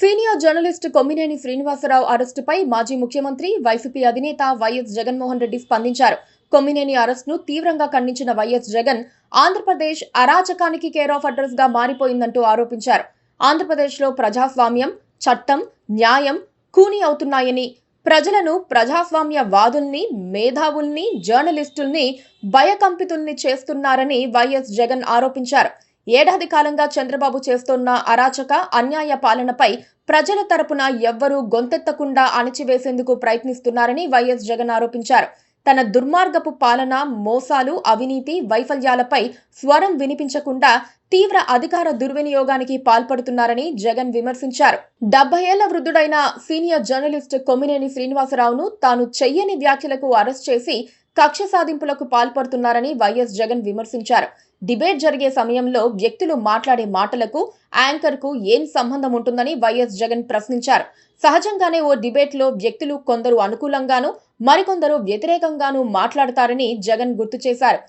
Senior journalist Kommineni Srinivasarao అరెస్టుపై మాజీ ముఖ్యమంత్రి YCP అధినేత వైఎస్ జగన్మోహన్ రెడ్డి స్పందించారు. కొమ్మినేని అరెస్టును తీవ్రంగా ఖండించిన వైఎస్ జగన్ ఆంధ్రప్రదేశ్ అరాచకానికి కేర్ ఆఫ్ అడ్రస్ గా మారిపోయిందంటూ ఆరోపించారు. ఆంధ్రప్రదేశ్లో ప్రజాస్వామ్యం, చట్టం, న్యాయం కూని అవుతున్నాయని, ప్రజలను ప్రజాస్వామ్య వాదుల్ని, మేధావుల్ని, జర్నలిస్టుల్ని భయకంపితుల్ని చేస్తున్నారని వైఎస్ జగన్ ఆరోపించారు. ఏడాది కాలంగా చంద్రబాబు చేస్తున్న అరాచక, అన్యాయ పాలనపై ప్రజల తరపున ఎవ్వరూ గొంతెత్తకుండా అణిచివేసేందుకు ప్రయత్నిస్తున్నారని వైఎస్ జగన్ ఆరోపించారు. తన దుర్మార్గపు పాలన, మోసాలు, అవినీతి, వైఫల్యాలపై స్వరం వినిపించకుండా తీవ్ర అధికార దుర్వినియోగానికి పాల్పడుతున్నారని జగన్ విమర్శించారు. 70 ఏళ్ల వృద్ధుడైన సీనియర్ జర్నలిస్ట్ కొమ్మినేని శ్రీనివాసరావును తాను చెయ్యని వ్యాఖ్యలకు అరెస్ట్ చేసి కక్ష సాధింపులకు పాల్పడుతున్నారని వైఎస్ జగన్ విమర్శించారు. డిబేట్ జరిగే సమయంలో వ్యక్తులు మాట్లాడే మాటలకు యాంకర్ కు ఏం సంబంధం ఉంటుందని వైఎస్ జగన్ ప్రశ్నించారు. సహజంగానే ఓ డిబేట్ లో వ్యక్తులు కొందరు అనుకూలంగానూ మరికొందరు వ్యతిరేకంగానూ మాట్లాడతారని జగన్ గుర్తు చేశారు.